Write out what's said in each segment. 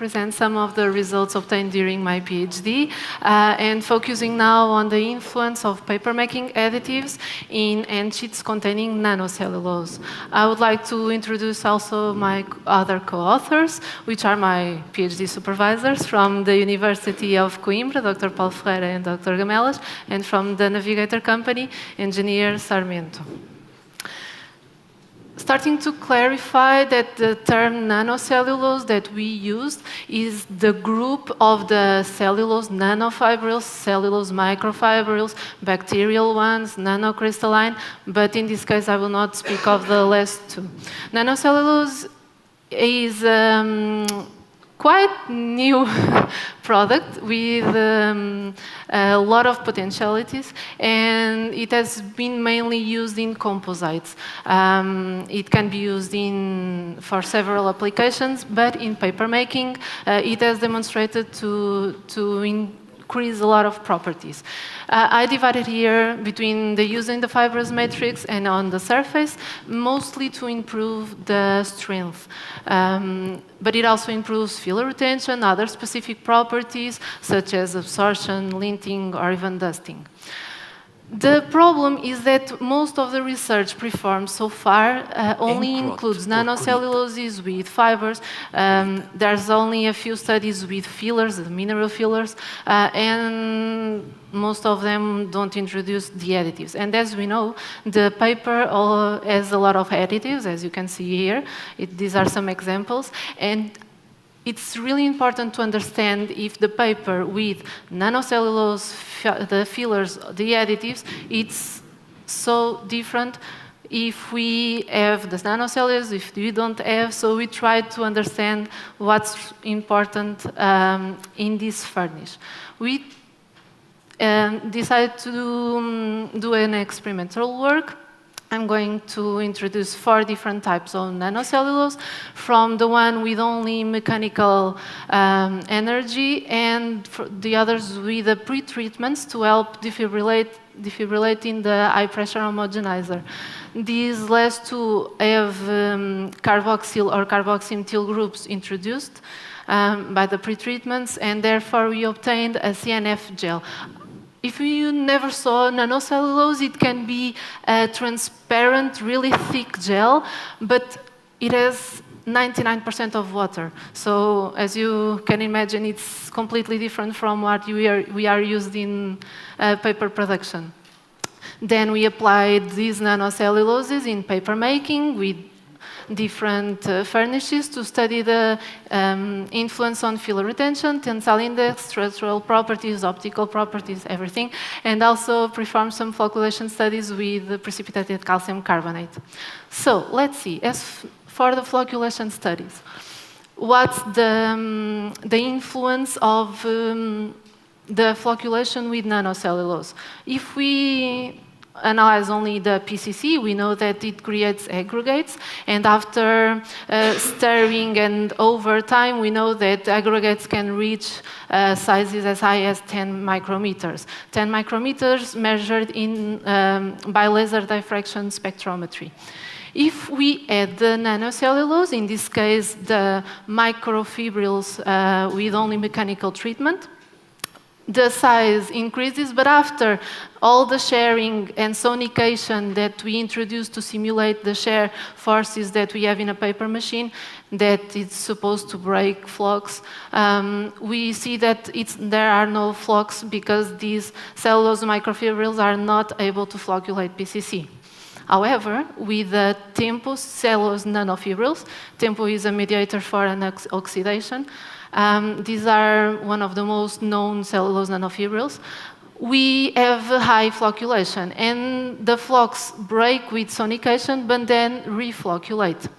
present some of the results obtained during my PhD, and focusing now on the influence of papermaking additives in end sheets containing nanocellulose. I would like to introduce also my other co-authors, which are my PhD supervisors from the University of Coimbra, Dr. Paulo Ferreira and Dr. Gamelas, and from the Navigator company, Engineer Sarmento. Starting to clarify that the term nanocellulose that we used is the group of the cellulose nanofibrils, cellulose microfibrils, bacterial ones, nanocrystalline, but in this case I will not speak of the last two. Nanocellulose is quite new product with a lot of potentialities, and it has been mainly used in composites. It can be used for several applications, but in papermaking, it has demonstrated to increase a lot of properties. I divided here between the use in the fibrous matrix and on the surface, mostly to improve the strength. But it also improves filler retention, other specific properties, such as absorption, linting, or even dusting. The problem is that most of the research performed so far only includes nanocelluloses with fibers. There's only a few studies with fillers, mineral fillers, and most of them don't introduce the additives. And as we know, the paper has a lot of additives, as you can see here. These are some examples. And it's really important to understand if the paper with nanocellulose, the fillers, the additives, it's so different if we have the nanocellulose, if we don't have. So we try to understand what's important in this furnish. We decided to do an experimental work. I'm going to introduce 4 different types of nanocellulose, from the one with only mechanical energy and the others with the pre-treatments to help defibrillating the high-pressure homogenizer. These last two have carboxyl or carboxymethyl groups introduced by the pre-treatments, and therefore we obtained a CNF gel. If you never saw nanocellulose, it can be a transparent, really thick gel, but it has 99% of water. So as you can imagine, it's completely different from what we are used in paper production. Then we applied these nanocelluloses in paper making with different furnishes to study the influence on filler retention, tensile index, structural properties, optical properties, everything, and also perform some flocculation studies with precipitated calcium carbonate. So let's see, as for the flocculation studies, what's the influence of the flocculation with nanocellulose? If we analyze only the PCC, we know that it creates aggregates, and after stirring and over time, we know that aggregates can reach sizes as high as 10 micrometers. 10 micrometers measured by laser diffraction spectrometry. If we add the nanocellulose, in this case the microfibrils with only mechanical treatment, the size increases, but after all the sharing and sonication that we introduce to simulate the shear forces that we have in a paper machine, that it's supposed to break flocks, we see that there are no flocks because these cellulose microfibrils are not able to flocculate PCC. However, with the TEMPO cellulose nanofibrils, TEMPO is a mediator for an oxidation. These are one of the most known cellulose nanofibrils. We have high flocculation, and the flocks break with sonication, but then reflocculate.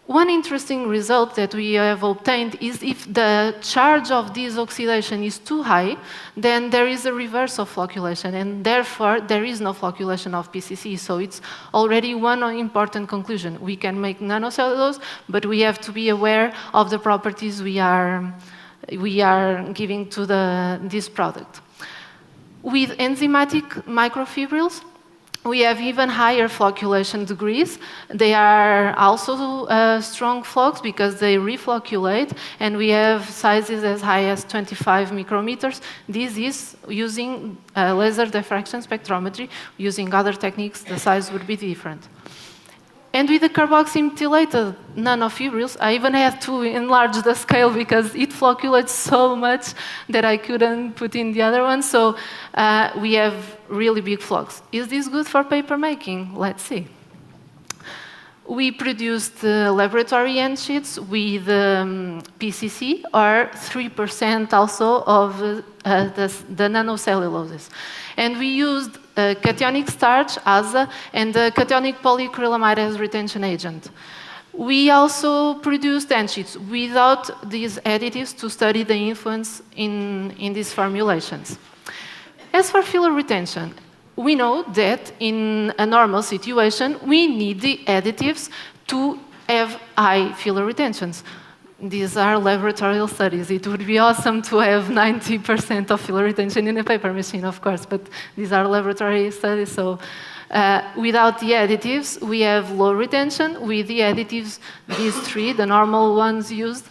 One interesting result that we have obtained is if the charge of this oxidation is too high, then there is a reverse of flocculation, and therefore there is no flocculation of PCC. So it's already one important conclusion. We can make nanocellulose, but we have to be aware of the properties we are giving to this product. With enzymatic microfibrils, we have even higher flocculation degrees. They are also strong flocks because they reflocculate, and we have sizes as high as 25 micrometers. This is using laser diffraction spectrometry. Using other techniques, the size would be different. And with the carboxymethylated nanofibrils, I even had to enlarge the scale because it flocculates so much that I couldn't put in the other one. So we have really big flocks. Is this good for paper making? Let's see. We produced laboratory end sheets with PCC, or 3% also of the nanocelluloses. And we used cationic starch, ASA, and the cationic polyacrylamide as retention agent. We also produced end sheets without these additives to study the influence in these formulations. As for filler retention, we know that in a normal situation, we need the additives to have high filler retentions. These are laboratorial studies. It would be awesome to have 90% of filler retention in a paper machine, of course, but these are laboratory studies, so without the additives, we have low retention. With the additives, these three, the normal ones used,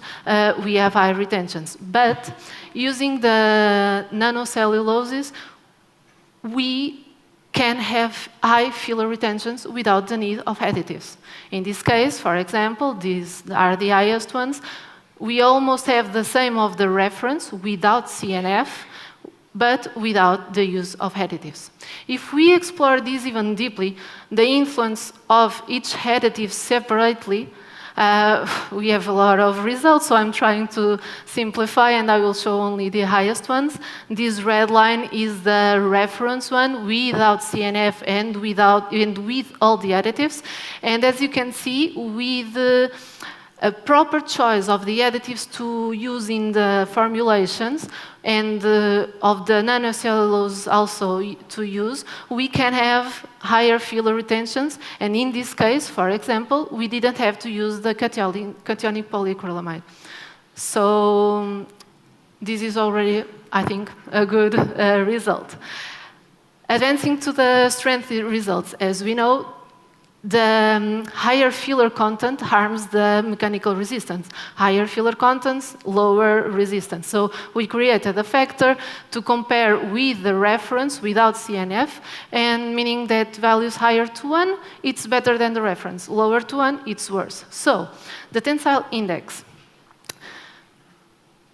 we have high retentions. But using the nanocelluloses, we can have high filler retentions without the need of additives. In this case, for example, these are the highest ones. We almost have the same of the reference without CNF, but without the use of additives. If we explore this even deeply, the influence of each additive separately, we have a lot of results, so I'm trying to simplify, and I will show only the highest ones. This red line is the reference one without CNF and with all the additives. And as you can see, with a proper choice of the additives to use in the formulations and of the nanocellulose also to use, we can have higher filler retentions. And in this case, for example, we didn't have to use the cationic polyacrylamide. So this is already, I think, a good result. Advancing to the strength results, as we know, the higher filler content harms the mechanical resistance. Higher filler contents, lower resistance. So we created a factor to compare with the reference without CNF, and meaning that values higher to 1, it's better than the reference. Lower to 1, it's worse. So the tensile index.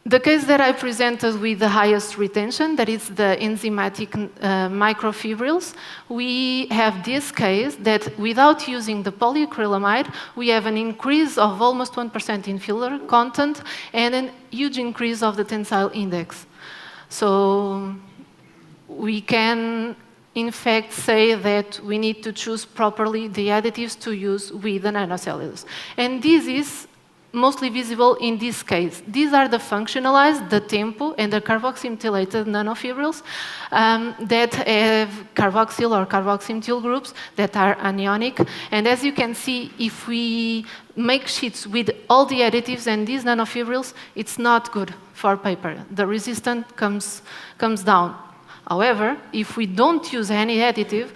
The case that I presented with the highest retention, that is the enzymatic microfibrils, we have this case that without using the polyacrylamide, we have an increase of almost 1% in filler content and a huge increase of the tensile index. So we can, in fact, say that we need to choose properly the additives to use with the nanocellulose. And this is mostly visible in this case. These are the functionalized, the tempo, and the carboxymethylated nanofibrils that have carboxyl or carboxymethyl groups that are anionic. And as you can see, if we make sheets with all the additives and these nanofibrils, it's not good for paper. The resistance comes down. However, if we don't use any additive,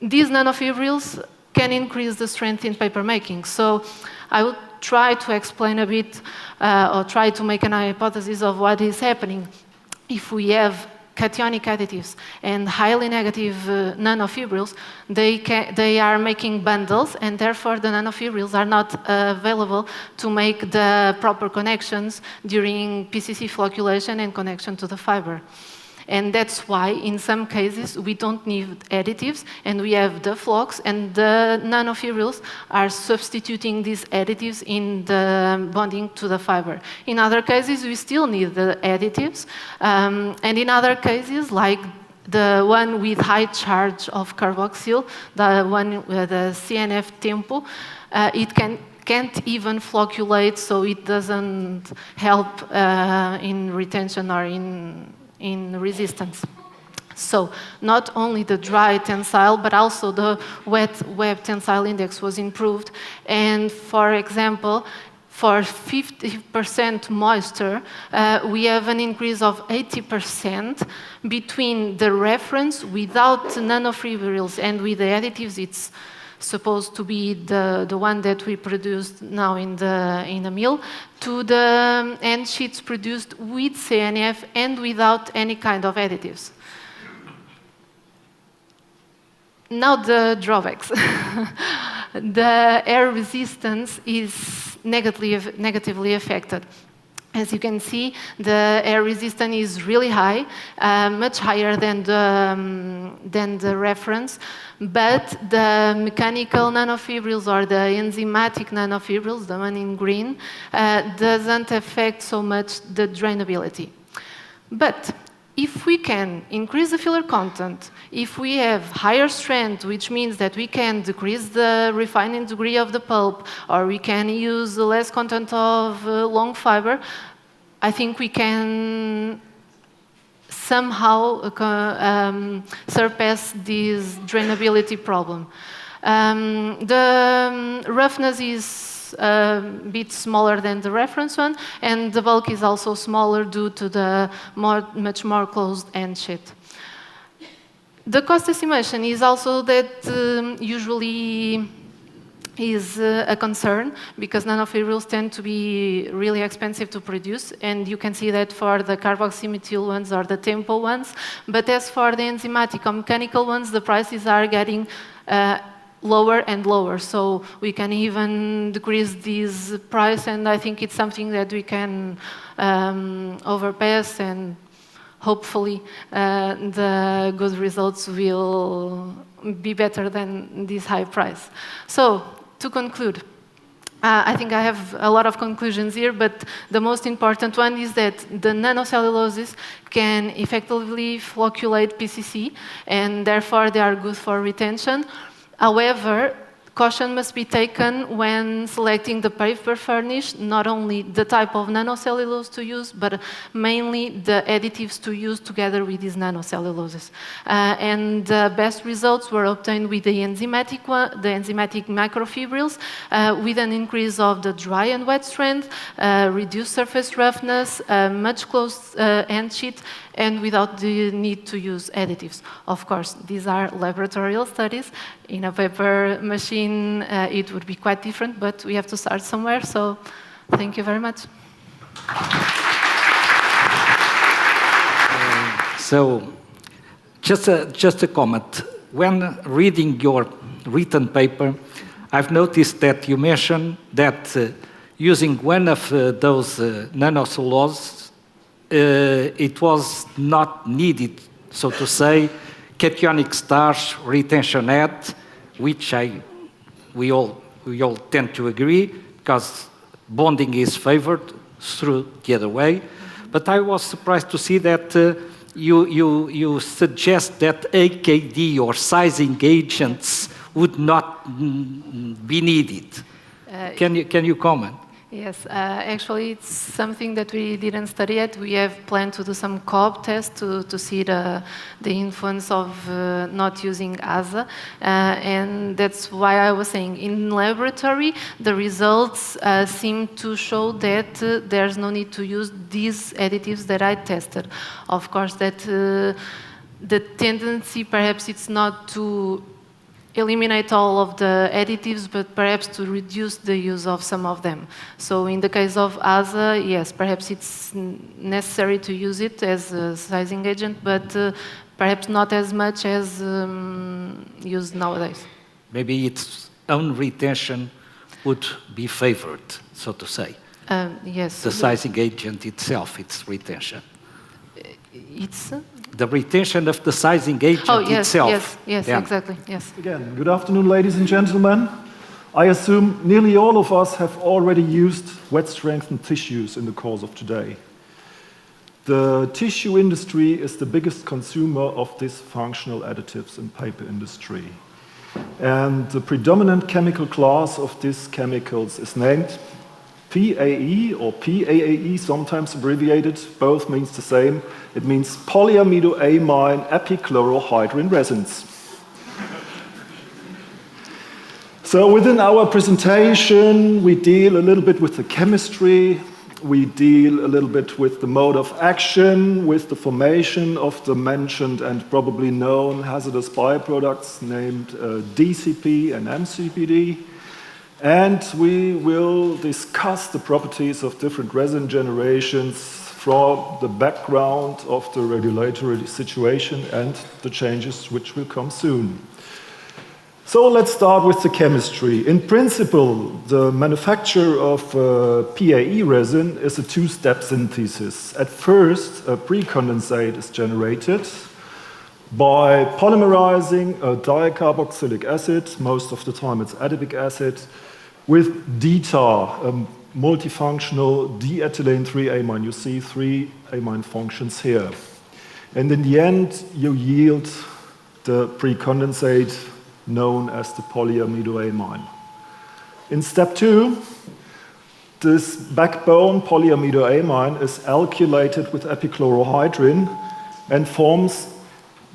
these nanofibrils can increase the strength in paper making. So I would try to explain a bit or try to make an hypothesis of what is happening. If we have cationic additives and highly negative nanofibrils, they are making bundles, and therefore the nanofibrils are not available to make the proper connections during PCC flocculation and connection to the fiber. And that's why, in some cases, we don't need additives, and we have the flocks, and the nanofibrils are substituting these additives in the bonding to the fiber. In other cases, we still need the additives, and in other cases, like the one with high charge of carboxyl, the one with the CNF tempo, it can't even flocculate, so it doesn't help in retention or in resistance. So not only the dry tensile, but also the wet web tensile index was improved. And for example, for 50% moisture, we have an increase of 80% between the reference without nanofibrils and with the additives. It's supposed to be the one that we produced now in the mill, to the end sheets produced with CNF and without any kind of additives. Now the drawbacks. The air resistance is negatively affected. As you can see, the air resistance is really high, much higher than the reference, but the mechanical nanofibrils or the enzymatic nanofibrils, the one in green, doesn't affect so much the drainability. But if we can increase the filler content, if we have higher strength, which means that we can decrease the refining degree of the pulp, or we can use less content of long fiber, I think we can somehow surpass this drainability problem. The roughness is a bit smaller than the reference one, and the bulk is also smaller due to the much more closed end sheet. The cost estimation is also that usually is a concern, because nanofibrils tend to be really expensive to produce, and you can see that for the carboxymethyl ones or the tempo ones. But as for the enzymatic or mechanical ones, the prices are getting lower and lower, so we can even decrease this price, and I think it's something that we can overpass, and hopefully the good results will be better than this high price. So, to conclude, I think I have a lot of conclusions here, but the most important one is that the nanocelluloses can effectively flocculate PCC, and therefore they are good for retention. However, caution must be taken when selecting the paper furnish, not only the type of nanocellulose to use, but mainly the additives to use together with these nanocelluloses. And the best results were obtained with the enzymatic macrofibrils, with an increase of the dry and wet strength, reduced surface roughness, much closed end sheet, and without the need to use additives. Of course, these are laboratorial studies. In a paper machine, it would be quite different, but we have to start somewhere, so thank you very much. So, just a comment. When reading your written paper, I've noticed that you mentioned that using one of those nanocellulose, it was not needed, so to say, cationic starch retention at, which we all tend to agree, because bonding is favored through the other way. But I was surprised to see that you suggest that AKD or sizing agents would not be needed. Can you comment? Yes, actually it's something that we didn't study yet. We have planned to do some co-op tests to see the influence of not using ASA, and that's why I was saying in laboratory the results seem to show that there's no need to use these additives that I tested. Of course, that the tendency perhaps it's not to eliminate all of the additives, but perhaps to reduce the use of some of them. So in the case of ASA, yes, perhaps it's necessary to use it as a sizing agent, but perhaps not as much as used nowadays. Maybe its own retention would be favored, so to say. Yes. The sizing agent itself, its retention. It's... The retention of the sizing agent itself. Yes, yeah. Exactly, yes. Again, good afternoon, ladies and gentlemen. I assume nearly all of us have already used wet-strengthened tissues in the course of today. The tissue industry is the biggest consumer of these functional additives in paper industry. And the predominant chemical class of these chemicals is named PAE or PAAE, sometimes abbreviated, both means the same. It means polyamidoamine epichlorohydrin resins. So within our presentation, we deal a little bit with the chemistry, we deal a little bit with the mode of action, with the formation of the mentioned and probably known hazardous byproducts named DCP and MCPD. And we will discuss the properties of different resin generations from the background of the regulatory situation and the changes which will come soon. So let's start with the chemistry. In principle, the manufacture of PAE resin is a two-step synthesis. At first, a precondensate is generated by polymerizing a dicarboxylic acid, most of the time it's adipic acid, with DTAR, a multifunctional diethylene 3-amine. You see 3 amine functions here. And in the end, you yield the precondensate known as the polyamidoamine. In step 2, this backbone polyamidoamine is alkylated with epichlorohydrin and forms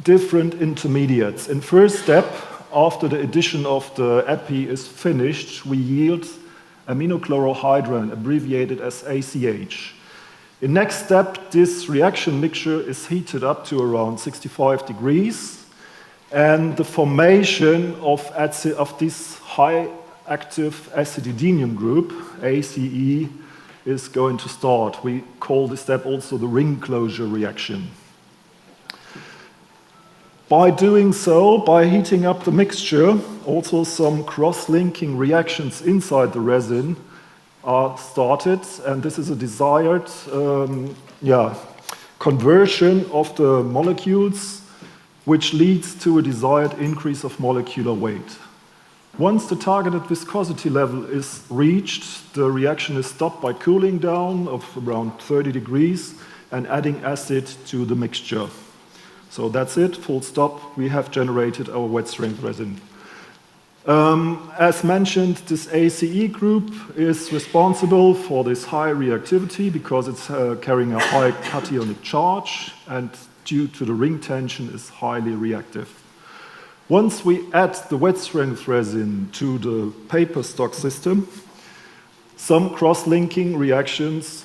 different intermediates. In first step, after the addition of the epi is finished, we yield aminochlorohydrin, abbreviated as ACH. In next step, this reaction mixture is heated up to around 65 degrees, and the formation of this high active acididinium group, ACE, is going to start. We call this step also the ring closure reaction. By doing so, by heating up the mixture, also some cross-linking reactions inside the resin are started, and this is a desired conversion of the molecules, which leads to a desired increase of molecular weight. Once the targeted viscosity level is reached, the reaction is stopped by cooling down of around 30 degrees and adding acid to the mixture. So that's it, full stop. We have generated our wet strength resin. As mentioned, this ACE group is responsible for this high reactivity because it's carrying a high cationic charge, and due to the ring tension is highly reactive. Once we add the wet strength resin to the paper stock system, some cross-linking reactions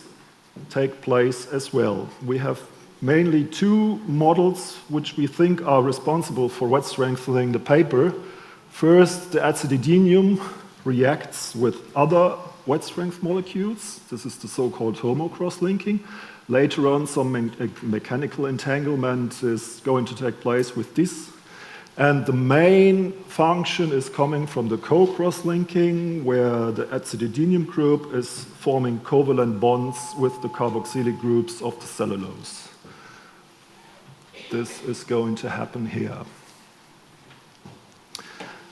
take place as well. We have mainly two models which we think are responsible for wet strengthening the paper. First, the acididinium reacts with other wet strength molecules. This is the so-called homo cross-linking. Later on, some mechanical entanglement is going to take place with this. And the main function is coming from the co-cross-linking, where the acididinium group is forming covalent bonds with the carboxylic groups of the cellulose. This is going to happen here.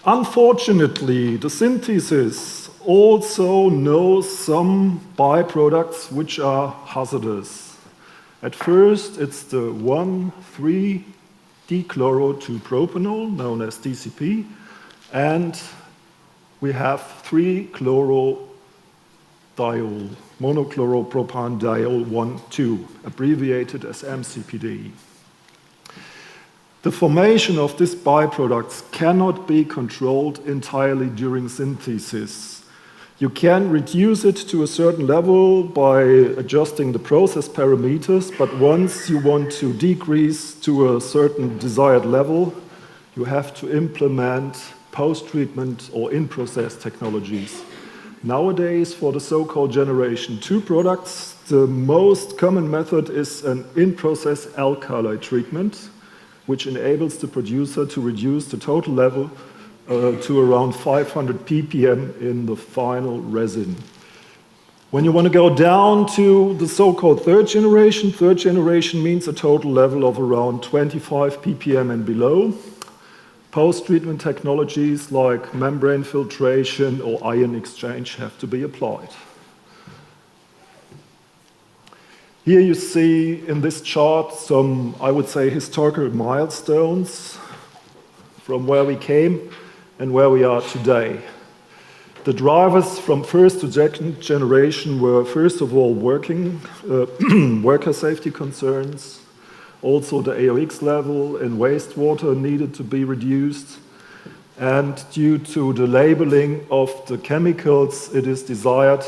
Unfortunately, the synthesis also knows some byproducts which are hazardous. At first, it's the 1,3-dichloro-2-propanol, known as DCP, and we have 3-chlorodiol, monochloropropanodiol 1,2, abbreviated as MCPD. The formation of these byproducts cannot be controlled entirely during synthesis. You can reduce it to a certain level by adjusting the process parameters, but once you want to decrease to a certain desired level, you have to implement post-treatment or in-process technologies. Nowadays, for the so-called Generation 2 products, the most common method is an in-process alkali treatment, which enables the producer to reduce the total level to around 500 ppm in the final resin. When you want to go down to the so-called third generation means a total level of around 25 ppm and below. Post-treatment technologies like membrane filtration or ion exchange have to be applied. Here you see in this chart some, I would say, historical milestones from where we came and where we are today. The drivers from first to second generation were, first of all, worker safety concerns. Also, the AOX level in wastewater needed to be reduced. and due to the labeling of the chemicals, it is desired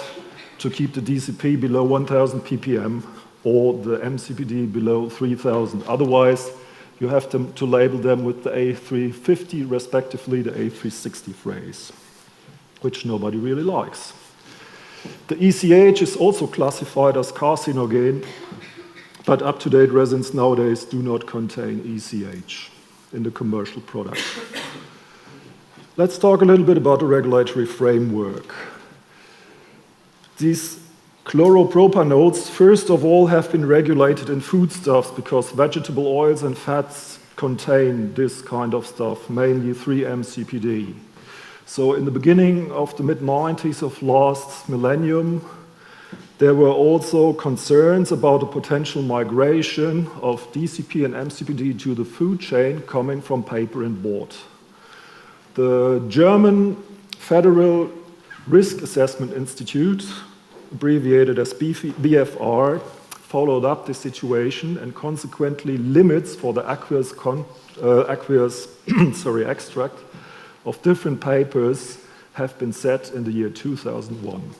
to keep the DCP below 1000 ppm or the MCPD below 3000. Otherwise, you have to label them with the A350, respectively the A360 phrase, which nobody really likes. The ECH is also classified as carcinogen, but up-to-date resins nowadays do not contain ECH in the commercial product. Let's talk a little bit about the regulatory framework. These chloropropanols, first of all, have been regulated in foodstuffs because vegetable oils and fats contain this kind of stuff, mainly 3-MCPD. So in the beginning of the mid-90s of last millennium, there were also concerns about the potential migration of DCP and MCPD to the food chain coming from paper and board. The German Federal Risk Assessment Institute, abbreviated as BFR, followed up the situation and consequently limits for the aqueous extract of different papers have been set in the year 2001.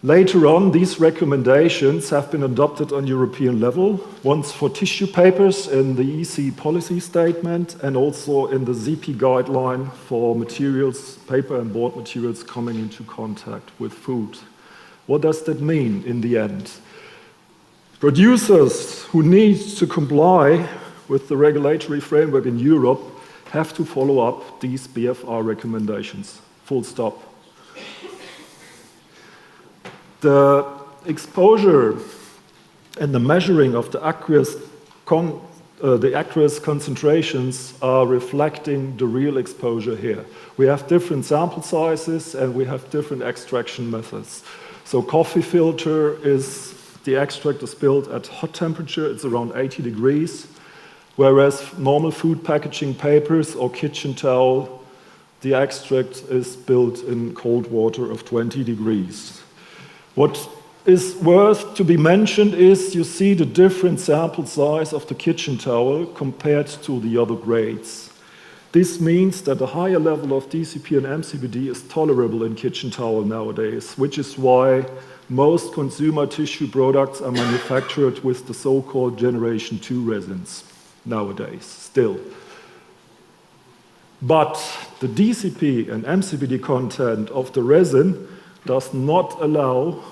Later on, these recommendations have been adopted on European level, once for tissue papers in the EC policy statement and also in the ZP guideline for materials, paper and board materials coming into contact with food. What does that mean in the end? Producers who need to comply with the regulatory framework in Europe have to follow up these BFR recommendations, full stop. The exposure and the measuring of the aqueous concentrations are reflecting the real exposure here. We have different sample sizes and we have different extraction methods. So coffee filter is, the extract is built at hot temperature, it's around 80 degrees, whereas normal food packaging papers or kitchen towel, the extract is built in cold water of 20 degrees. What is worth to be mentioned is you see the different sample size of the kitchen towel compared to the other grades. This means that a higher level of DCP and MCPD is tolerable in kitchen towel nowadays, which is why most consumer tissue products are manufactured with the so-called Generation 2 resins nowadays, still. But the DCP and MCPD content of the resin does not allow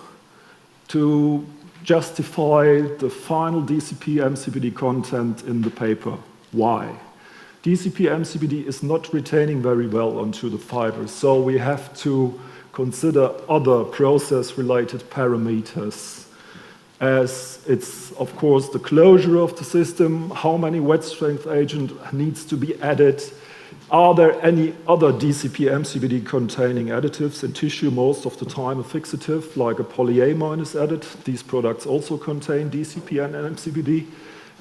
to justify the final DCP-MCPD content in the paper. Why? DCP-MCPD is not retaining very well onto the fiber, so we have to consider other process-related parameters, as it's, of course, the closure of the system, how many wet strength agent needs to be added. Are there any other DCP-MCPD containing additives in tissue? Most of the time a fixative, like a polyamine is added. These products also contain DCP and MCPD.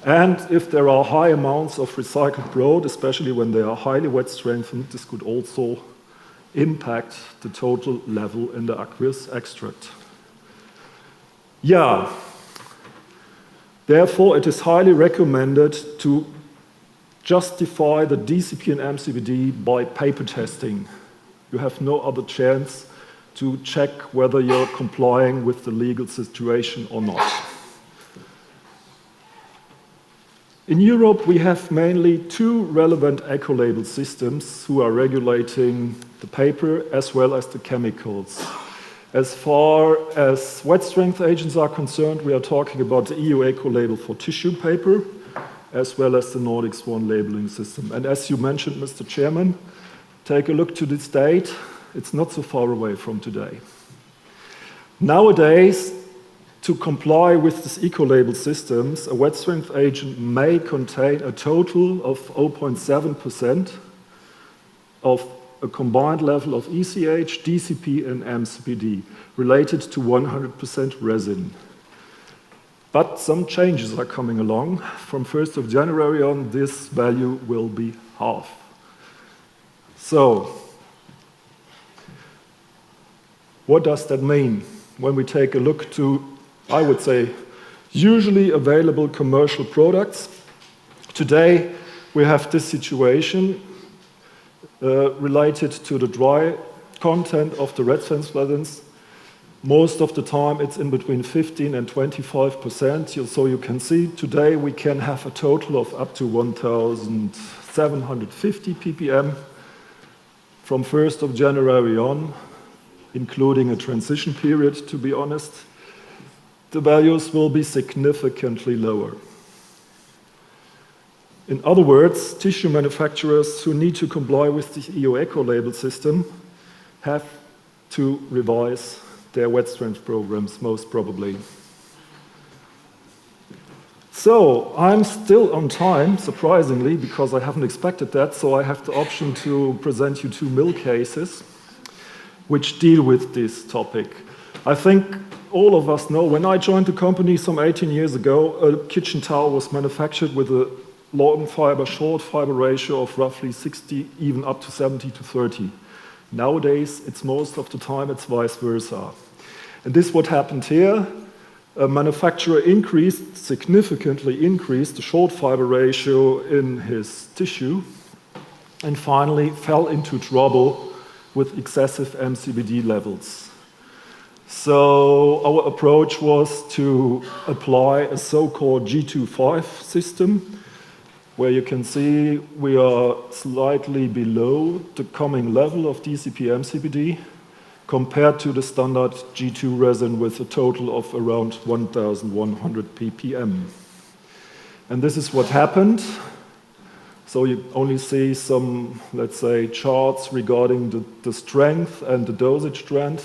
And if there are high amounts of recycled broad, especially when they are highly wet strengthened, this could also impact the total level in the aqueous extract. Yeah, therefore it is highly recommended to justify the DCP and MCPD by paper testing. You have no other chance to check whether you're complying with the legal situation or not. In Europe, we have mainly two relevant eco-label systems who are regulating the paper as well as the chemicals. As far as wet strength agents are concerned, we are talking about the EU eco-label for tissue paper, as well as the Nordic Swan labeling system. And as you mentioned, Mr. Chairman, take a look to this date. It's not so far away from today. Nowadays, to comply with these eco-label systems, a wet strength agent may contain a total of 0.7% of a combined level of ECH, DCP, and MCPD related to 100% resin. But some changes are coming along. From 1st of January on, this value will be half. So, what does that mean when we take a look to, I would say, usually available commercial products? Today, we have this situation. related to the dry content of the red transplants. Most of the time it's in between 15 and 25%. So you can see today we can have a total of up to 1,750 ppm from 1st of January on, including a transition period, to be honest. The values will be significantly lower. In other words, tissue manufacturers who need to comply with the EU eco-label system have to revise their wet strength programs, most probably. So I'm still on time, surprisingly, because I haven't expected that, so I have the option to present you 2 mill cases which deal with this topic. I think all of us know, when I joined the company some 18 years ago, a kitchen towel was manufactured with a long fiber, short fiber ratio of roughly 60, even up to 70/30. Nowadays, it's most of the time it's vice versa. And this is what happened here. A manufacturer significantly increased the short fiber ratio in his tissue and finally fell into trouble with excessive MCBD levels. So our approach was to apply a so-called G25 system, where you can see we are slightly below the coming level of DCP MCBD compared to the standard G2 resin with a total of around 1,100 ppm. And this is what happened. So you only see some, let's say, charts regarding the strength and the dosage trend.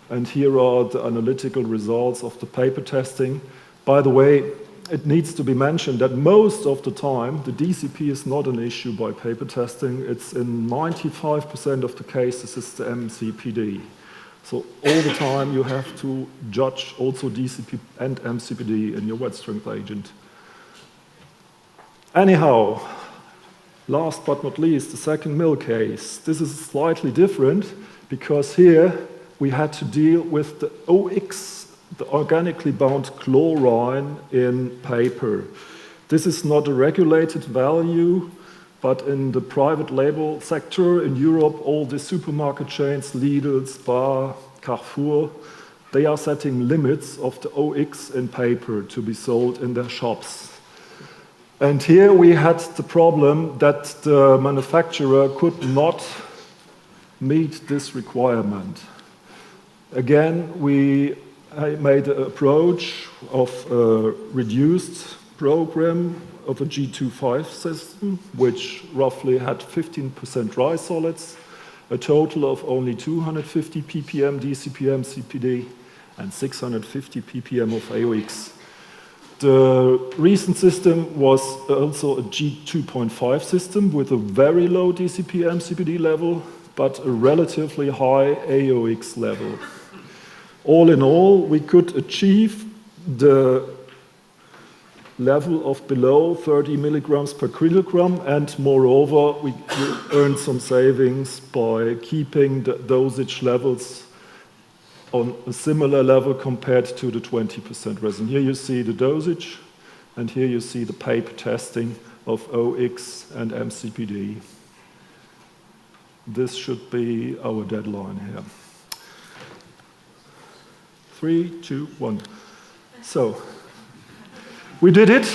And here are the analytical results of the paper testing. By the way, it needs to be mentioned that most of the time, the DCP is not an issue by paper testing. It's in 95% of the cases, it's the MCPD. So all the time you have to judge also DCP and MCPD in your wet strength agent. Anyhow, last but not least, the second mill case. This is slightly different because here we had to deal with the OX, the organically bound chlorine in paper. This is not a regulated value, but in the private label sector in Europe, all the supermarket chains, Lidl, Spar, Carrefour, they are setting limits of the OX in paper to be sold in their shops. And here we had the problem that the manufacturer could not meet this requirement. Again, I made an approach of a reduced program of a G25 system, which roughly had 15% dry solids, a total of only 250 ppm DCP MCPD, and 650 ppm of AOX. The recent system was also a G2.5 system with a very low DCP MCPD level, but a relatively high AOX level. All in all, we could achieve the level of below 30 milligrams per kilogram, and moreover, we earned some savings by keeping the dosage levels on a similar level compared to the 20% resin. Here you see the dosage, and here you see the paper testing of OX and MCPD. This should be our deadline here. 3, 2, 1. So, we did it.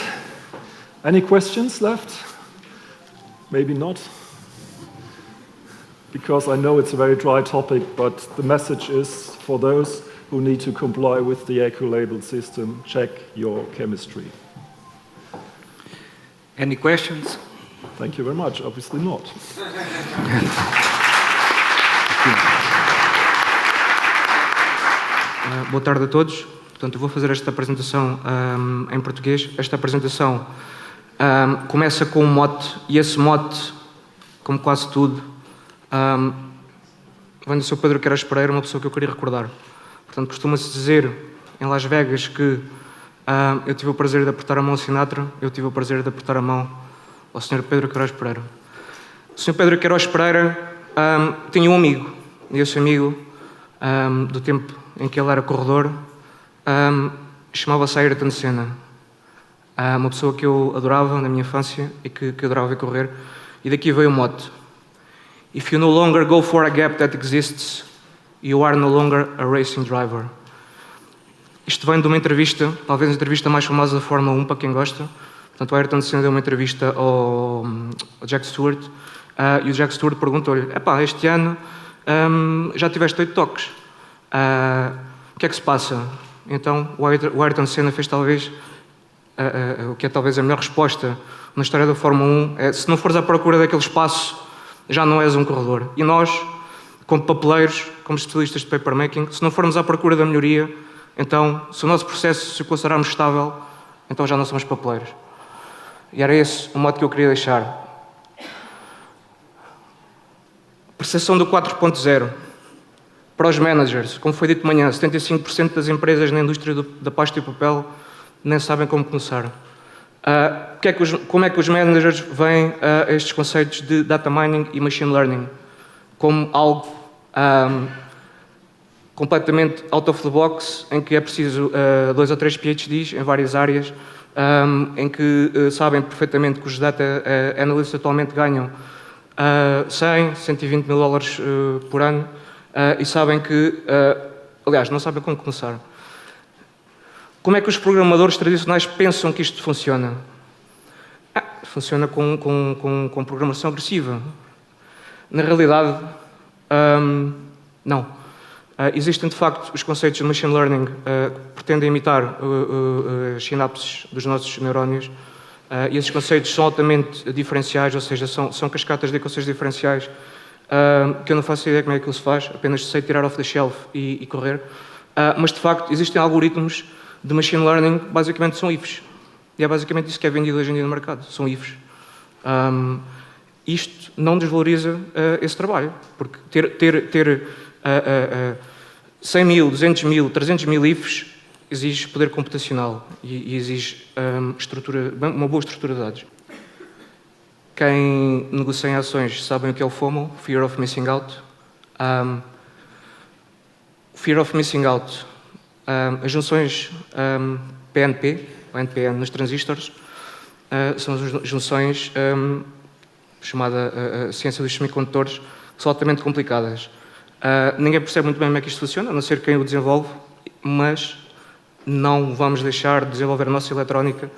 Any questions left? Maybe not. Because I know it's a very dry topic, but the message is for those who need to comply with the eco-label system, check your chemistry. Any questions? Thank you very much. Obviously not. Boa tarde a todos. Portanto, eu vou fazer esta apresentação em português. Esta apresentação começa com um mote, e esse mote, como quase tudo, vem do Sr. Pedro Queiroz Pereira, uma pessoa que eu queria recordar. Portanto, costuma-se dizer em Las Vegas que eu tive o prazer de apertar a mão ao Sinatra, eu tive o prazer de apertar a mão ao Sr. Pedro Queiroz Pereira. O Sr. Pedro Queiroz Pereira tinha um amigo, e esse amigo, do tempo em que ele era corredor, chamava-se Ayrton Senna. Uma pessoa que eu adorava na minha infância e que adorava ver correr, e daqui veio o mote. If you no longer go for a gap that exists, you are no longer a racing driver. Isto vem de uma entrevista, talvez a entrevista mais famosa da Fórmula 1, para quem gosta. Portanto, o Ayrton Senna deu uma entrevista ao Jack Stewart, e o Jack Stewart perguntou-lhe: este ano já tiveste 8 toques, o que é que se passa? Então, o Ayrton Senna fez talvez, o que é talvez a melhor resposta na história da Fórmula 1, é: se não fores à procura daquele espaço, já não és um corredor. E nós, como papeleiros, como especialistas de papermaking, se não formos à procura da melhoria, então, se o nosso processo, se o considerarmos estável, então já não somos papeleiros. E era esse o modo que eu queria deixar. Percepção do 4.0. Para os managers, como foi dito de manhã, 75% das empresas na indústria da pasta e papel nem sabem como começar. Como é que os managers veem a estes conceitos de data mining e machine learning? Como algo completamente out of the box, em que é preciso 2 ou 3 PhDs em várias áreas, em que sabem perfeitamente que os data analysts atualmente ganham 100, 120 mil dólares por ano, e sabem que, aliás, não sabem como começar. Como é que os programadores tradicionais pensam que isto funciona? Funciona com programação agressiva. Na realidade, não. Existem, de facto, os conceitos de machine learning que pretendem imitar as sinapses dos nossos neurónios, e esses conceitos são altamente diferenciais, ou seja, são cascatas de equações diferenciais que eu não faço ideia como é que isso se faz, apenas sei tirar off the shelf e correr. Mas, de facto, existem algoritmos de machine learning que basicamente são ifs. E é basicamente isso que é vendido hoje em dia no mercado, são ifs. Isto não desvaloriza esse trabalho, porque ter 100 mil, 200 mil, 300 mil ifs exige poder computacional e exige uma boa estrutura de dados. Quem negocia em ações sabem o que é o FOMO, Fear of Missing Out. Fear of Missing Out. As junções PNP, ou NPN, nos transistores, são as junções chamada ciência dos semicondutores, que são altamente complicadas. Ninguém percebe muito bem como é que isto funciona, a não ser quem o desenvolve, mas não vamos deixar de desenvolver a nossa eletrónica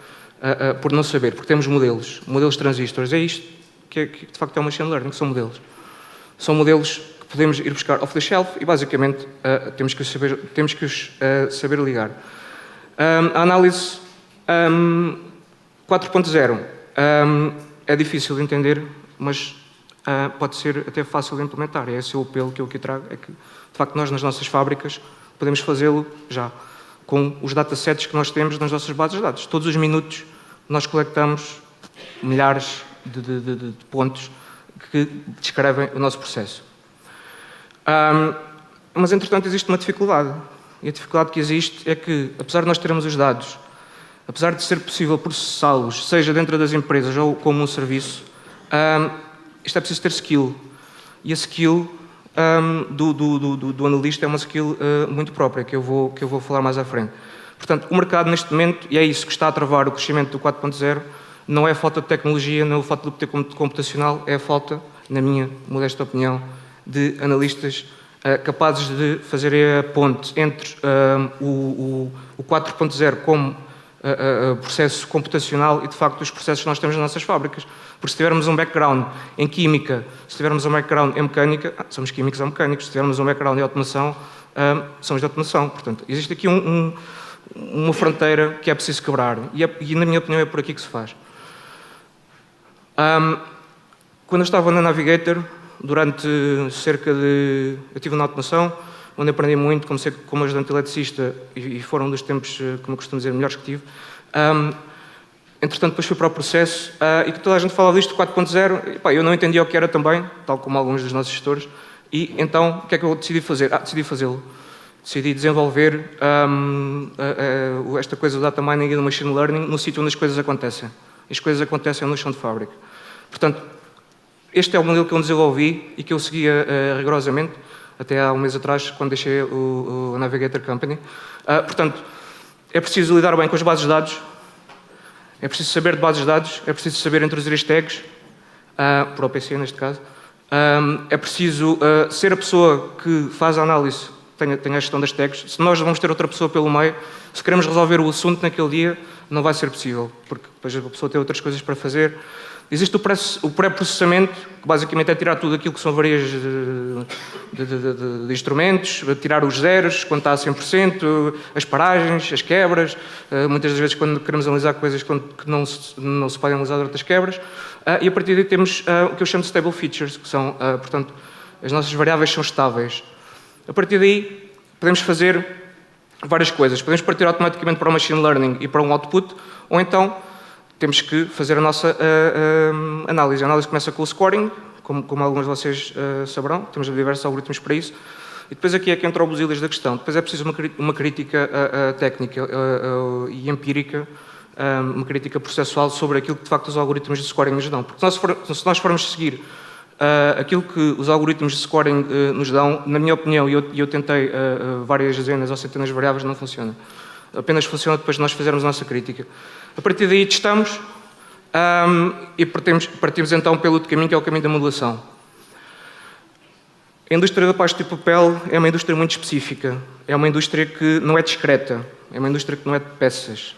por não saber, porque temos modelos transistores. É isto que de facto é o machine learning, são modelos. São modelos que podemos ir buscar off the shelf e basicamente temos que os saber ligar. A análise 4.0 é difícil de entender, mas pode ser até fácil de implementar. É esse o apelo que eu aqui trago, é que de facto nós nas nossas fábricas podemos fazê-lo já com os datasets que nós temos nas nossas bases de dados. Todos os minutos nós coletamos milhares de pontos que descrevem o nosso processo. Mas, entretanto, existe uma dificuldade. E a dificuldade que existe é que, apesar de nós termos os dados, apesar de ser possível processá-los, seja dentro das empresas ou como um serviço, isto é preciso ter skill. E a skill do analista é uma skill muito própria, que eu vou falar mais à frente. Portanto, o mercado neste momento, e é isso que está a travar o crescimento do 4.0, não é a falta de tecnologia, não é a falta de poder computacional, é a falta, na minha modesta opinião, de analistas capazes de fazer a ponte entre o 4.0 como processo computacional e, de facto, os processos que nós temos nas nossas fábricas. Porque se tivermos um background em química, se tivermos um background em mecânica, somos químicos ou mecânicos. Se tivermos um background em automação, somos de automação. Portanto, existe aqui uma fronteira que é preciso quebrar. E, na minha opinião, é por aqui que se faz. Quando eu estava na Navigator, durante cerca de... Eu estive na automação, onde aprendi muito, comecei como ajudante eletricista e foram um dos tempos, como eu costumo dizer, melhores que tive. Entretanto, depois fui para o processo e que toda a gente falava disto, 4.0, eu não entendia o que era também, tal como alguns dos nossos gestores, e então o que é que eu decidi fazer? Decidi fazê-lo. Decidi desenvolver esta coisa do data mining e do machine learning no sítio onde as coisas acontecem. As coisas acontecem no chão de fábrica. Portanto, este é o modelo que eu desenvolvi e que eu seguia rigorosamente, até há um mês atrás, quando deixei a Navigator Company. Portanto, é preciso lidar bem com as bases de dados, é preciso saber de bases de dados, é preciso saber introduzir as tags, para o PC neste caso, É preciso ser a pessoa que faz a análise, tenha a gestão das tags. Se nós vamos ter outra pessoa pelo meio, se queremos resolver o assunto naquele dia, não vai ser possível, porque depois a pessoa tem outras coisas para fazer. Existe o pré-processamento, que basicamente é tirar tudo aquilo que são avarias de instrumentos, tirar os zeros, quando está a 100%, as paragens, as quebras, muitas das vezes quando queremos analisar coisas que não se podem analisar durante as quebras, e a partir daí temos o que eu chamo de stable features, que são, portanto, as nossas variáveis são estáveis. A partir daí podemos fazer várias coisas, podemos partir automaticamente para o machine learning e para um output, ou então temos que fazer a nossa análise. A análise começa com o scoring, como alguns de vocês saberão, temos diversos algoritmos para isso, e depois aqui é que entra o busilis da questão. Depois é preciso uma crítica técnica e empírica, uma crítica processual sobre aquilo que de facto os algoritmos de scoring nos dão. Porque se nós formos seguir aquilo que os algoritmos de scoring nos dão, na minha opinião, e eu tentei várias dezenas ou centenas de variáveis, não funciona. Apenas funciona depois de nós fizermos a nossa crítica. A partir daí testamos e partimos então pelo outro caminho, que é o caminho da modulação. A indústria da pasta e papel é uma indústria muito específica. É uma indústria que não é discreta. É uma indústria que não é de peças,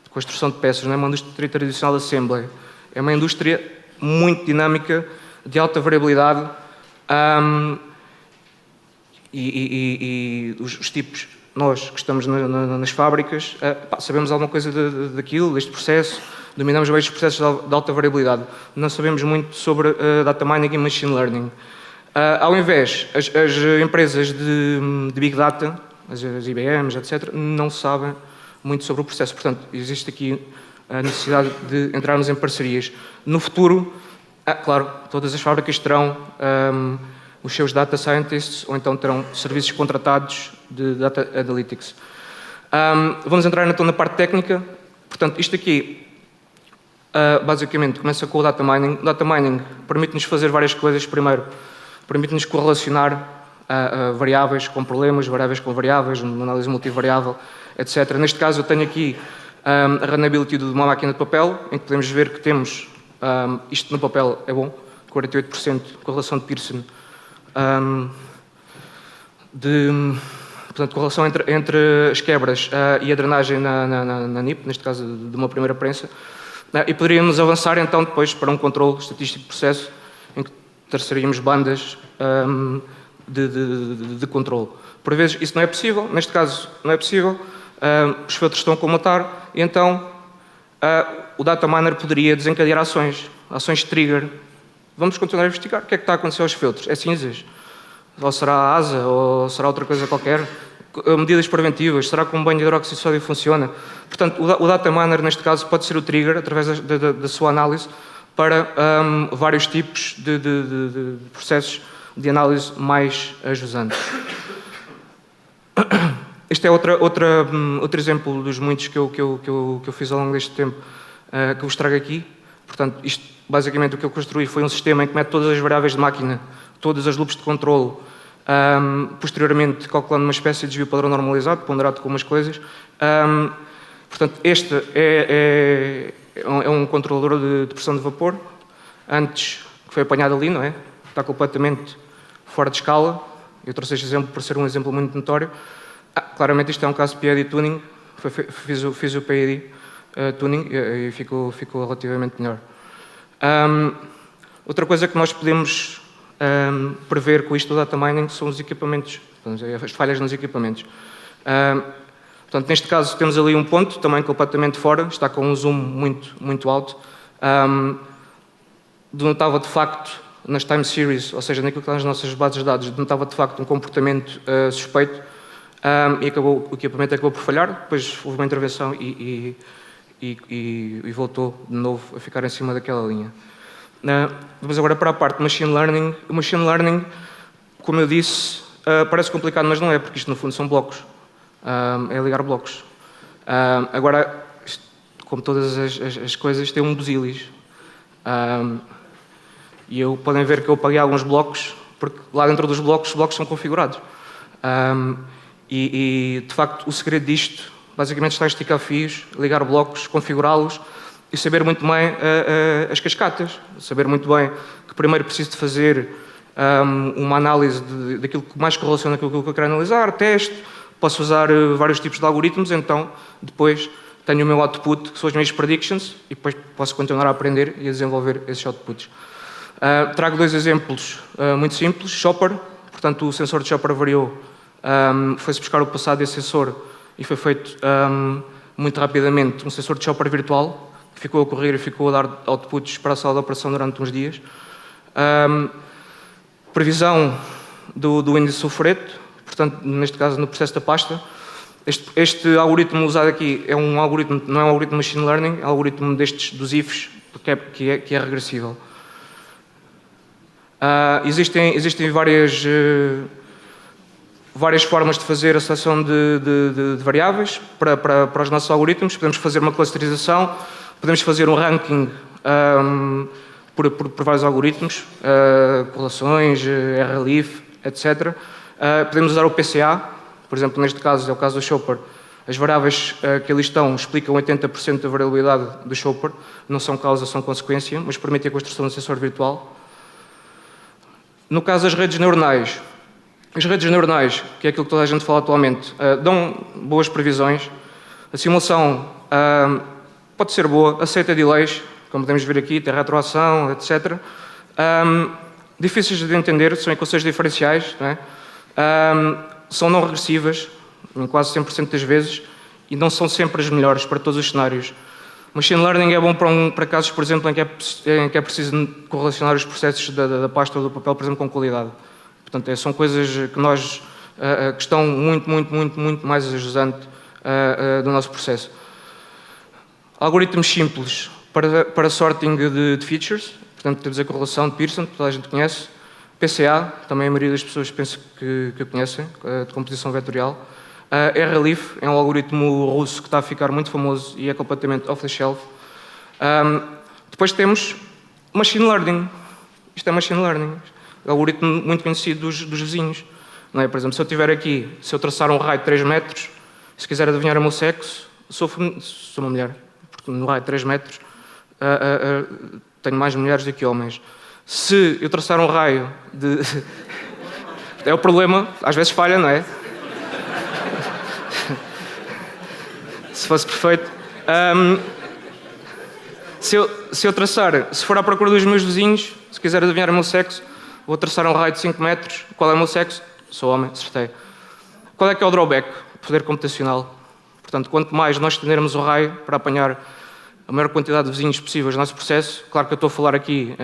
de construção de peças. Não é uma indústria tradicional de assembly. É uma indústria muito dinâmica, de alta variabilidade e os tipos, nós que estamos nas fábricas, sabemos alguma coisa daquilo, deste processo, dominamos bem estes processos de alta variabilidade. Não sabemos muito sobre data mining e machine learning. Ao invés, as empresas de Big Data, as IBMs, etc., não sabem muito sobre o processo. Portanto, existe aqui a necessidade de entrarmos em parcerias. No futuro, claro, todas as fábricas terão os seus data scientists ou então terão serviços contratados de data analytics. Vamos entrar então na parte técnica. Portanto, isto aqui basicamente começa com o data mining. O data mining permite-nos fazer várias coisas. Primeiro, permite-nos correlacionar variáveis com problemas, variáveis com variáveis, uma análise multivariável, etc. Neste caso, eu tenho aqui a runnability de uma máquina de papel, em que podemos ver que temos, isto no papel é bom, 48% de correlação de Pearson, portanto, correlação entre as quebras e a drenagem na NIP, neste caso de uma primeira prensa, e poderíamos avançar então depois para um controle estatístico de processo, em que traçaríamos bandas de controle. Por vezes isso não é possível, neste caso não é possível, os filtros estão a colmatar, e então o data miner poderia desencadear ações trigger. Vamos continuar a investigar o que é que está a acontecer aos filtros. É cinzas? Ou será a asa? Ou será outra coisa qualquer? Medidas preventivas? Será que um banho de hidróxido de sódio funciona? Portanto, o data miner, neste caso, pode ser o trigger, através da sua análise, para vários tipos de processos de análise mais ajusantes. Este é outro exemplo dos muitos que eu fiz ao longo deste tempo, que vos trago aqui. Portanto, isto, basicamente, o que eu construí foi um sistema em que mete todas as variáveis de máquina, todas as loops de controle, posteriormente calculando uma espécie de desvio padrão normalizado, ponderado com umas coisas. Portanto, este é um controlador de pressão de vapor, antes que foi apanhado ali, não é? Está completamente fora de escala. Eu trouxe este exemplo para ser um exemplo muito notório. Claramente isto é um caso de PID tuning, fiz o PID tuning e ficou relativamente melhor. Outra coisa que nós podemos prever com isto do data mining são os equipamentos, as falhas nos equipamentos. Portanto, neste caso temos ali um ponto, também completamente fora, está com um zoom muito alto. Denotava de facto, nas time series, ou seja, naquilo que está nas nossas bases de dados, denotava de facto um comportamento suspeito, e o equipamento acabou por falhar. Depois houve uma intervenção e voltou de novo a ficar em cima daquela linha. Vamos agora para a parte de machine learning. O machine learning, como eu disse, parece complicado, mas não é, porque isto no fundo são blocos. É ligar blocos. Agora, isto, como todas as coisas, tem um busilis. E podem ver que eu apaguei alguns blocos, porque lá dentro dos blocos, os blocos são configurados. De facto, o segredo disto, basicamente, está em esticar fios, ligar blocos, configurá-los e saber muito bem as cascatas. Saber muito bem que primeiro preciso de fazer uma análise daquilo que mais correlaciona com aquilo que eu quero analisar, teste, posso usar vários tipos de algoritmos, então depois tenho o meu output, que são as minhas predictions, e depois posso continuar a aprender e a desenvolver esses outputs. Trago 2 exemplos muito simples. Chopper, portanto o sensor de Chopper variou, foi-se buscar o passado desse sensor e foi feito muito rapidamente um sensor de Chopper virtual, que ficou a correr e ficou a dar outputs para a sala de operação durante uns dias. Previsão do índice sulfureto, portanto, neste caso no processo da pasta. Este algoritmo usado aqui é um algoritmo, não é um algoritmo de machine learning, é um algoritmo destes dos ifs, que é regressível. Existem várias formas de fazer a seleção de variáveis para os nossos algoritmos. Podemos fazer uma clusterização, podemos fazer um ranking por vários algoritmos, correlações, RLIF, etc. Podemos usar o PCA, por exemplo, neste caso, é o caso do Chopper. As variáveis que ali estão explicam 80% da variabilidade do Chopper, não são causa, são consequência, mas permitem a construção de um sensor virtual. No caso das redes neuronais, as redes neuronais, que é aquilo que toda a gente fala atualmente, dão boas previsões. A simulação pode ser boa, aceita delays, como podemos ver aqui, tem retroação, etc. Difíceis de entender, são equações diferenciais, não é? São não regressivas, em quase 100% das vezes, e não são sempre as melhores para todos os cenários. Machine Learning é bom para casos, por exemplo, em que é preciso correlacionar os processos da pasta ou do papel, por exemplo, com qualidade. Portanto, são coisas que estão muito mais ajudando do nosso processo. Algoritmos simples para sorting de features, portanto, temos a correlação de Pearson, que toda a gente conhece. PCA, também a maioria das pessoas pensa que conhecem, de composição vetorial. RLIF é um algoritmo russo que está a ficar muito famoso e é completamente off-the-shelf. Depois temos Machine Learning. Isto é Machine Learning. É um algoritmo muito conhecido dos vizinhos. Não é? Por exemplo, se eu tiver aqui, se eu traçar um raio de 3 metros, se quiser adivinhar o meu sexo, sou uma mulher. Porque no raio de 3 metros tenho mais mulheres do que homens. Se eu traçar um raio de... É o problema, às vezes falha, não é? Se fosse perfeito. Se eu traçar, se for à procura dos meus vizinhos, se quiser adivinhar o meu sexo, vou traçar um raio de 5 metros. Qual é o meu sexo? Sou homem, acertei. Qual é que é o drawback? Poder computacional. Portanto, quanto mais nós estendermos o raio para apanhar a maior quantidade de vizinhos possíveis no nosso processo, claro que eu estou a falar aqui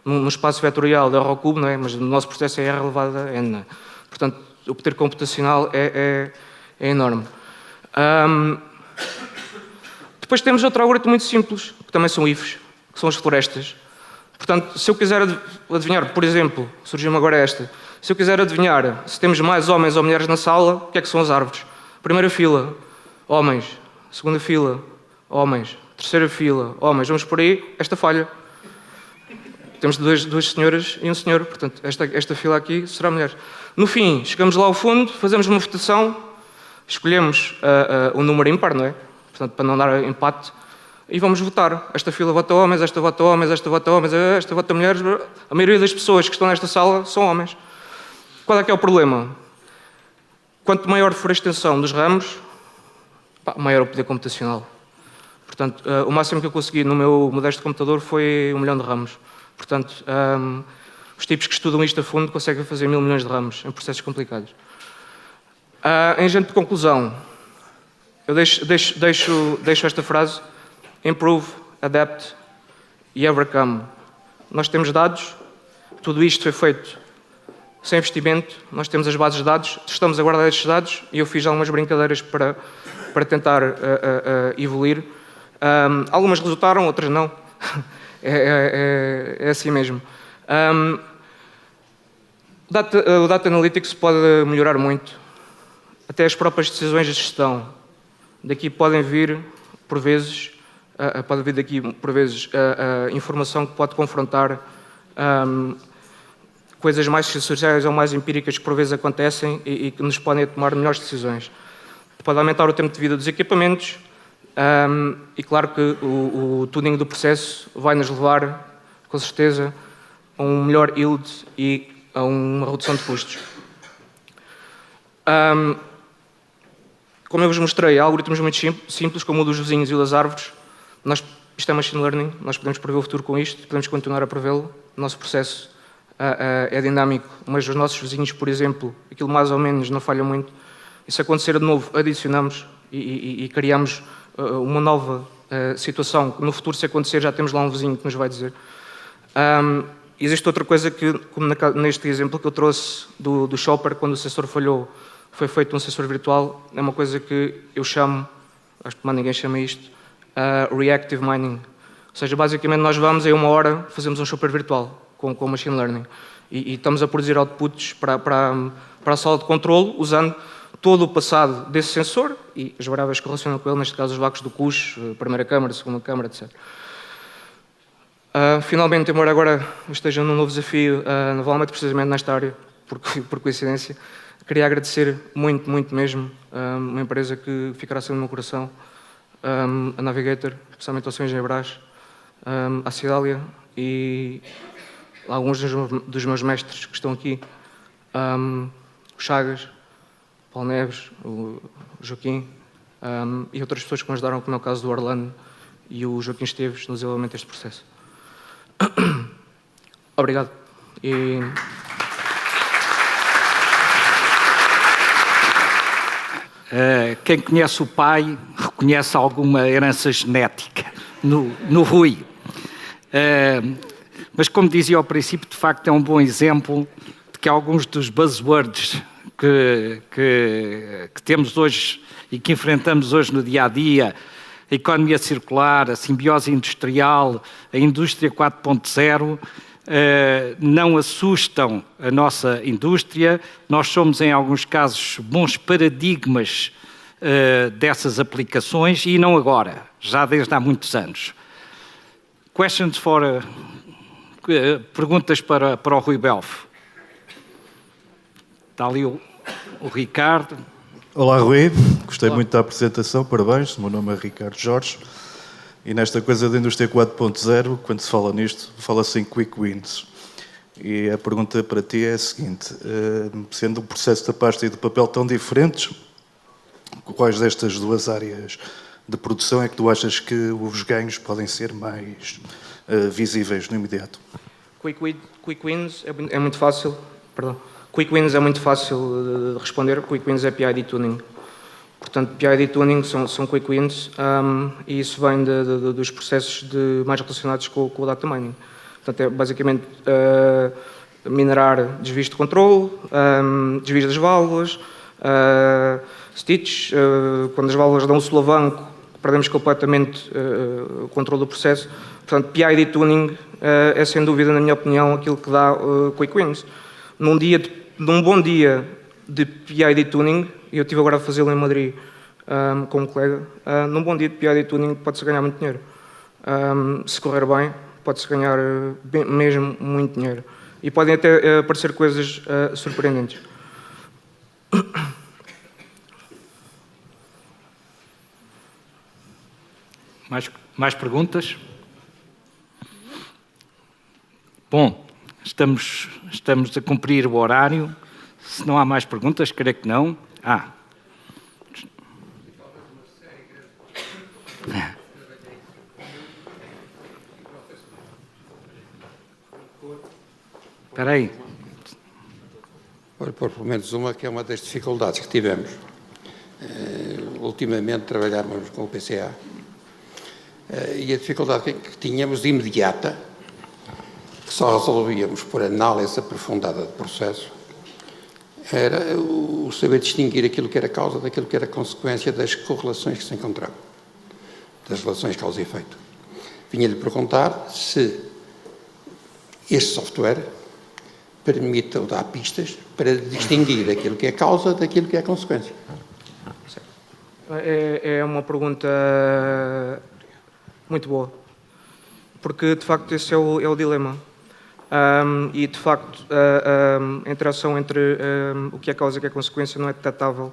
no espaço vetorial da R ao cubo, não é? Mas no nosso processo é R elevado a N. Não é? Portanto, o poder computacional é enorme. Depois temos outro algoritmo muito simples, que também são ifs, que são as florestas. Portanto, se eu quiser adivinhar, por exemplo, surgiu-me agora esta, se eu quiser adivinhar se temos mais homens ou mulheres na sala, o que é que são as árvores? Primeira fila, homens. Segunda fila, homens. Terceira fila, homens. Vamos por aí, esta falha. Temos duas senhoras e um senhor, portanto, esta fila aqui será mulher. No fim, chegamos lá ao fundo, fazemos uma votação, escolhemos o número ímpar, não é? Portanto, para não dar empate, e vamos votar. Esta fila vota homens, esta vota homens, esta vota homens, esta vota mulheres. A maioria das pessoas que estão nesta sala são homens. Qual é que é o problema? Quanto maior for a extensão dos ramos, maior o poder computacional. Portanto, o máximo que eu consegui no meu modesto computador foi 1 milhão de ramos. Portanto, os tipos que estudam isto a fundo conseguem fazer 1000 milhões de ramos em processos complicados. Em gente de conclusão, eu deixo esta frase: improve, adapt e overcome. Nós temos dados, tudo isto foi feito sem investimento, nós temos as bases de dados, estamos a guardar estes dados e eu fiz algumas brincadeiras para tentar evoluir. Algumas resultaram, outras não. É assim mesmo. O Data Analytics pode melhorar muito. Até as próprias decisões de gestão. Daqui podem vir, por vezes, informação que pode confrontar coisas mais sensoriais ou mais empíricas que por vezes acontecem e que nos podem tomar melhores decisões. Pode aumentar o tempo de vida dos equipamentos e claro que o tuning do processo vai nos levar, com certeza, a um melhor yield e a uma redução de custos. Como eu vos mostrei, há algoritmos muito simples, como o dos vizinhos e o das árvores. Isto é machine learning, nós podemos prever o futuro com isto, podemos continuar a prevê-lo. O nosso processo é dinâmico, mas os nossos vizinhos, por exemplo, aquilo mais ou menos não falha muito. E se acontecer de novo, adicionamos e criamos uma nova situação. No futuro, se acontecer, já temos lá um vizinho que nos vai dizer. Existe outra coisa que, como neste exemplo que eu trouxe do shopper, quando o sensor falhou, foi feito um sensor virtual, é uma coisa que eu chamo, acho que mais ninguém chama isto, reactive mining. Ou seja, basicamente nós vamos em 1 hora, fazemos um shopper virtual com machine learning e estamos a produzir outputs para a sala de controle usando todo o passado desse sensor e as variáveis que relacionam com ele, neste caso os VACs do CUS, primeira câmara, segunda câmara, etc. Finalmente, embora agora esteja num novo desafio, novamente precisamente nesta área, por coincidência, queria agradecer muito, muito mesmo uma empresa que ficará sempre no meu coração, a Navigator, especialmente ao Sr. Engenheiro Brás, a Cidália e alguns dos meus mestres que estão aqui, o Chagas, o Paulo Neves, o Joaquim e outras pessoas que me ajudaram, como é o caso do Orlando e o Joaquim Esteves, no desenvolvimento deste processo. Obrigado. Quem conhece o pai reconhece alguma herança genética no Rui. Mas, como dizia ao princípio, de facto é um bom exemplo de que alguns dos buzzwords que temos hoje e que enfrentamos hoje no dia-a-dia, a economia circular, a simbiose industrial, a indústria 4.0, não assustam a nossa indústria. Nós somos, em alguns casos, bons paradigmas dessas aplicações e não agora, já desde há muitos anos. Perguntas para o Rui Belfo. Está ali o Ricardo. Olá, Rui. Gostei muito da apresentação, parabéns. O meu nome é Ricardo Jorge. E nesta coisa da indústria 4.0, quando se fala nisto, fala-se em quick wins. E a pergunta para ti é a seguinte: sendo o processo da pasta e do papel tão diferentes, quais destas duas áreas de produção é que tu achas que os ganhos podem ser mais visíveis no imediato? Quick wins é muito fácil. Perdão. Quick wins é muito fácil de responder. Quick wins é PID tuning. Portanto, PID tuning são quick wins e isso vem dos processos mais relacionados com o data mining. Portanto, é basicamente minerar desvios de controle, desvios das válvulas, stitch, quando as válvulas dão o solavanco, perdemos completamente o controle do processo. Portanto, PID tuning é, sem dúvida, na minha opinião, aquilo que dá quick wins. Num bom dia de PID tuning, e eu estive agora a fazê-lo em Madrid com um colega, num bom dia de PID tuning pode-se ganhar muito dinheiro. Se correr bem, pode-se ganhar mesmo muito dinheiro. E podem até aparecer coisas surpreendentes. Mais perguntas? Bom, estamos a cumprir o horário. Se não há mais perguntas, creio que não. Espera aí. Vou pôr pelo menos uma, que é uma das dificuldades que tivemos. Ultimamente trabalhávamos com o PCA e a dificuldade que tínhamos de imediata, que só resolvíamos por análise aprofundada do processo, era o saber distinguir aquilo que era causa daquilo que era consequência das correlações que se encontravam, das relações causa e efeito. Vinha-lhe perguntar se este software permite ou dá pistas para distinguir aquilo que é causa daquilo que é consequência. É uma pergunta muito boa, porque de facto esse é o dilema. E de facto a interação entre o que é causa e o que é consequência não é detectável,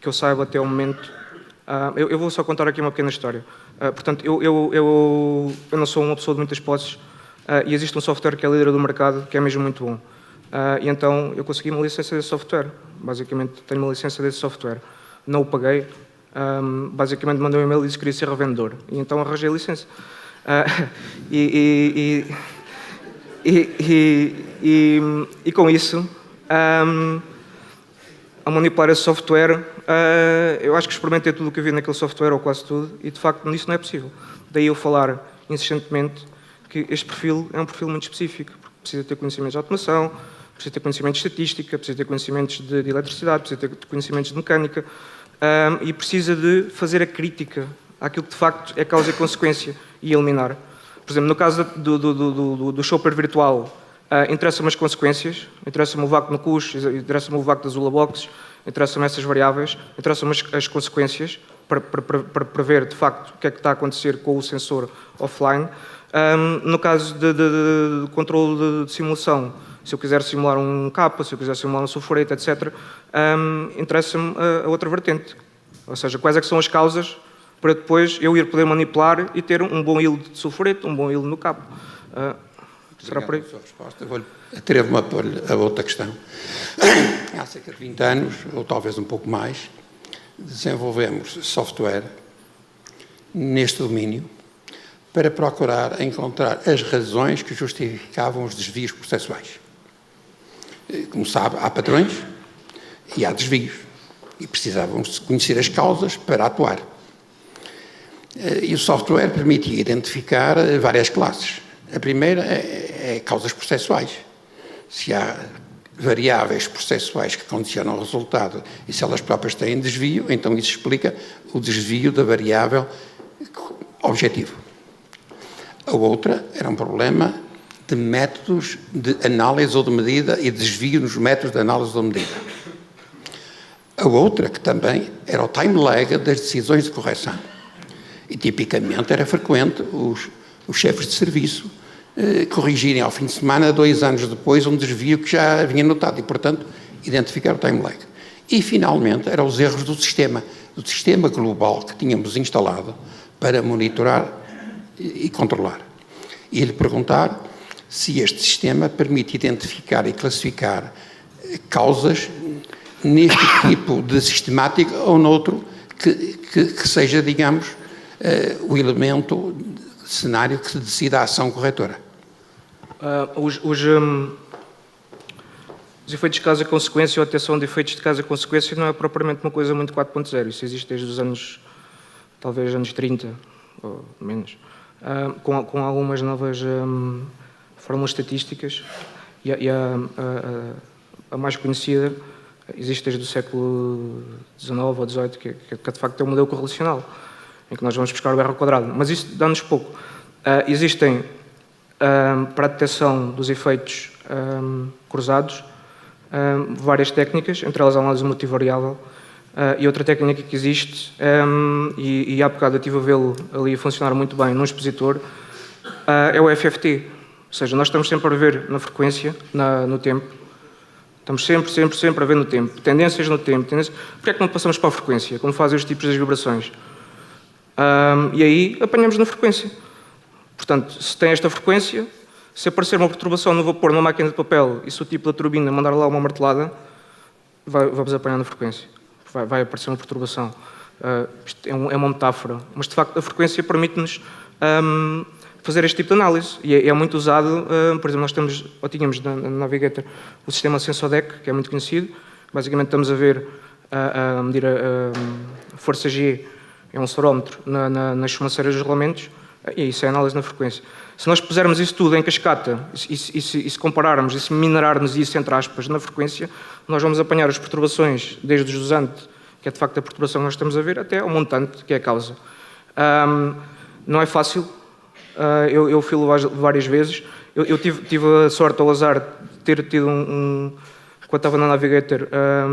que eu saiba até o momento. Eu vou só contar aqui uma pequena história. Portanto, eu não sou uma pessoa de muitas posses, e existe um software que é líder do mercado, que é mesmo muito bom. E então eu consegui uma licença desse software. Basicamente tenho uma licença desse software. Não o paguei. Basicamente mandei um e-mail e disse que queria ser revendedor. E então arranjei a licença. E com isso, a manipular esse software, eu acho que experimentei tudo o que havia naquele software, ou quase tudo, e de facto nisso não é possível. Daí eu falar insistentemente que este perfil é um perfil muito específico, porque precisa ter conhecimentos de automação, precisa ter conhecimentos de estatística, precisa ter conhecimentos de eletricidade, precisa ter conhecimentos de mecânica, e precisa de fazer a crítica àquilo que de facto é causa e consequência e eliminar. Por exemplo, no caso do shopper virtual, interessa-me as consequências, interessa-me o vácuo no CUS, interessa-me o vácuo das ULA Boxes, interessam-me essas variáveis, interessam-me as consequências para ver de facto o que é que está a acontecer com o sensor offline. No caso de controle de simulação, se eu quiser simular um capa, se eu quiser simular um sulfurete, etc., interessa-me a outra vertente. Ou seja, quais é que são as causas para depois eu ir poder manipular e ter um bom yield de sulfurete, um bom yield no cabo. Será por aí? Sua resposta. Atrevo-me a outra questão. Há cerca de 20 anos, ou talvez um pouco mais, desenvolvemos software neste domínio para procurar encontrar as razões que justificavam os desvios processuais. Como sabe, há padrões e há desvios. E precisávamos conhecer as causas para atuar. E o software permitia identificar várias classes. A primeira é causas processuais. Se há variáveis processuais que condicionam o resultado e se elas próprias têm desvio, então isso explica o desvio da variável objetivo. A outra era um problema de métodos de análise ou de medida e desvio nos métodos de análise ou de medida. A outra, que também era o time lag das decisões de correção. E tipicamente era frequente os chefes de serviço corrigirem ao fim de semana, 2 anos depois, um desvio que já vinha notado e, portanto, identificar o time lag. E, finalmente, eram os erros do sistema global que tínhamos instalado para monitorar e controlar. E lhe perguntar se este sistema permite identificar e classificar causas neste tipo de sistemática ou noutro que seja, digamos, o elemento cenário que decida a ação corretora. Os efeitos de causa e consequência ou a detecção de efeitos de causa e consequência não é propriamente uma coisa muito 4.0. Isso existe desde os anos, talvez anos 30, ou menos, com algumas novas fórmulas estatísticas. E a mais conhecida existe desde o século XIX ou XVIII, que de facto é o modelo correlacional, em que nós vamos buscar o R ao quadrado. Mas isso dá-nos pouco. Existem, para a detecção dos efeitos cruzados, várias técnicas, entre elas a análise multivariável, e outra técnica que existe, e há bocado eu estive a vê-lo ali a funcionar muito bem num expositor, é o FFT. Ou seja, nós estamos sempre a ver na frequência, no tempo. Estamos sempre a ver no tempo. Tendências no tempo. Porquê é que não passamos para a frequência, como fazem os tipos das vibrações? E aí apanhamos na frequência. Portanto, se tem esta frequência, se aparecer uma perturbação no vapor numa máquina de papel e se o tipo da turbina mandar lá uma martelada, vamos apanhar na frequência. Vai aparecer uma perturbação. Isto é uma metáfora. Mas, de facto, a frequência permite-nos fazer este tipo de análise. E é muito usado, por exemplo, nós tínhamos na Navigator o sistema Sensodec, que é muito conhecido. Basicamente, estamos a medir a força G, é um acelerómetro, nas sobrancelhas dos rolamentos, e isso é análise na frequência. Se nós pusermos isso tudo em cascata, e se compararmos, e se minerarmos isso, entre aspas, na frequência, nós vamos apanhar as perturbações, desde o jusante, que é de facto a perturbação que nós estamos a ver, até ao montante, que é a causa. Não é fácil, eu filo várias vezes. Eu tive a sorte, ao azar, de ter tido quando estava na Navigator,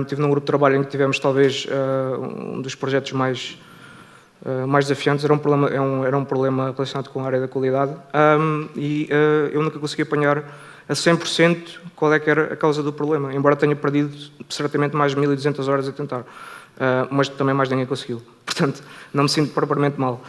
tive num grupo de trabalho em que tivemos talvez um dos projetos mais desafiantes. Era um problema relacionado com a área da qualidade, e eu nunca consegui apanhar a 100% qual é que era a causa do problema, embora tenha perdido certamente mais de 1200 horas a tentar, mas também mais ninguém conseguiu. Portanto, não me sinto propriamente mal.